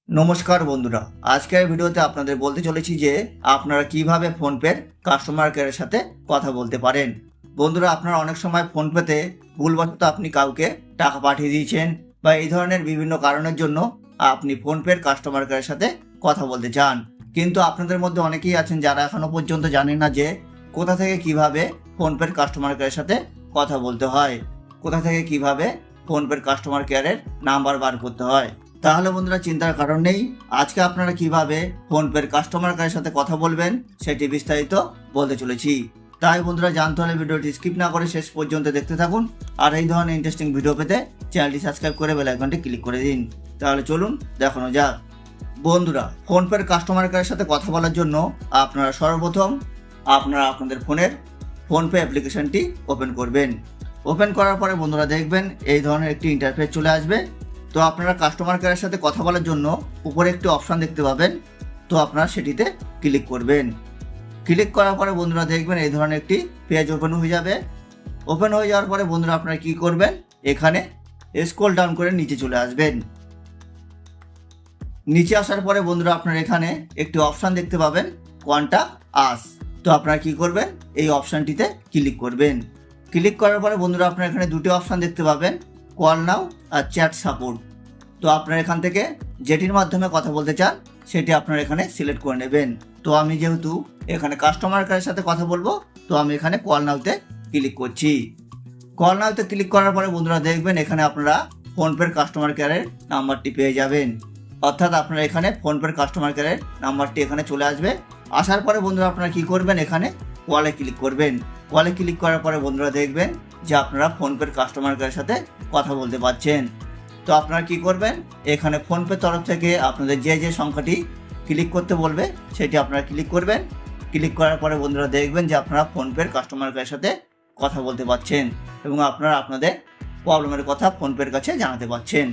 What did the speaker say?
নমস্কার বন্ধুরা, আজকের ভিডিওতে আপনাদের বলতে চলেছি যে আপনারা কিভাবে ফোনপের কাস্টমার কেয়ারের সাথে কথা বলতে পারেন। বন্ধুরা, আপনারা অনেক সময় ফোনপেতে ভুলবশত আপনি কাউকে টাকা পাঠিয়ে দিয়েছেন বা এই ধরনের বিভিন্ন কারণের জন্য আপনি ফোনপের কাস্টমার কেয়ারের সাথে কথা বলতে চান, কিন্তু আপনাদের মধ্যে অনেকেই আছেন যারা এখনো পর্যন্ত জানেন না যে কোথা থেকে কিভাবে ফোনপের কাস্টমার কেয়ারের সাথে কথা বলতে হয়, কোথা থেকে কিভাবে ফোনপের কাস্টমার কেয়ারের নাম্বার বার করতে হয়। তাহলে বন্ধুরা, চিন্তার কারণ নেই, আজকে আপনারা কিভাবে ফোনপের কাস্টমার কেয়ারের সাথে কথা বলবেন সেটি বিস্তারিত বলতে চলেছি। তাই বন্ধুরা, জানতে হলে ভিডিওটি স্কিপ না করে শেষ পর্যন্ত দেখতে থাকুন, আর এই ধরনের ইন্টারেস্টিং ভিডিও পেতে চ্যানেলটি সাবস্ক্রাইব করে বেল আইকনটি ক্লিক করে দিন। তাহলে চলুন দেখানো যাক। বন্ধুরা, ফোনপের কাস্টমার কেয়ারের সাথে কথা বলার জন্য আপনারা সর্বপ্রথম আপনাদের ফোনের ফোনপে অ্যাপ্লিকেশনটি ওপেন করবেন। ওপেন করার পরে বন্ধুরা দেখবেন এই ধরনের একটি ইন্টারফেস চলে আসবে। তো আপনারা কাস্টমার কেয়ারের সাথে কথা বলার জন্য উপরে একটি অপশান দেখতে পাবেন, তো আপনারা সেটিতে ক্লিক করবেন। ক্লিক করার পরে বন্ধুরা দেখবেন এই ধরনের একটি পেজ ওপেন হয়ে যাবে। ওপেন হয়ে যাওয়ার পরে বন্ধুরা আপনারা কি করবেন, এখানে স্ক্রল ডাউন করে নিচে চলে আসবেন। নিচে আসার পরে বন্ধুরা আপনারা এখানে একটি অপশান দেখতে পাবেন, কন্টাক্ট আস। তো আপনারা কি করবেন, এই অপশানটিতে ক্লিক করবেন। ক্লিক করার পরে বন্ধুরা আপনারা এখানে দুটি অপশান দেখতে পাবেন, কল নাও আর চ্যাট সাপোর্ট। তো আপনারা এখান থেকে যেটির মাধ্যমে কথা বলতে চান সেটি আপনারা এখানে সিলেক্ট করে নেবেন। তো আমি যেহেতু এখানে কাস্টমার কেয়ারের সাথে কথা বলবো, তো আমি এখানে কল নাওতে ক্লিক করছি। কল নাওতে ক্লিক করার পরে বন্ধুরা দেখবেন এখানে আপনারা ফোনপের কাস্টমার কেয়ারের নাম্বারটি পেয়ে যাবেন। অর্থাৎ আপনারা এখানে ফোনপের কাস্টমার কেয়ারের নাম্বারটি এখানে চলে আসবে। আসার পরে বন্ধুরা আপনারা কি করবেন, এখানে কলে ক্লিক করবেন। কলে ক্লিক করার পরে বন্ধুরা দেখবেন যে আপনারা ফোনপের কাস্টমার কেয়ারের সাথে কথা বলতে পারছেন। তো আপনারা কি করবেন, এখানে ফোনপে তরফ থেকে আপনাদের যে সংখ্যাটি ক্লিক করতে বলবে সেটি আপনারা ক্লিক করবেন। ক্লিক করার পরে বন্ধুরা দেখবেন যে আপনারা ফোনপের কাস্টমার কেয়ারের সাথে কথা বলতে পারছেন এবং আপনারা আপনাদের প্রবলেমের কথা ফোনপের কাছে জানাতে পারছেন।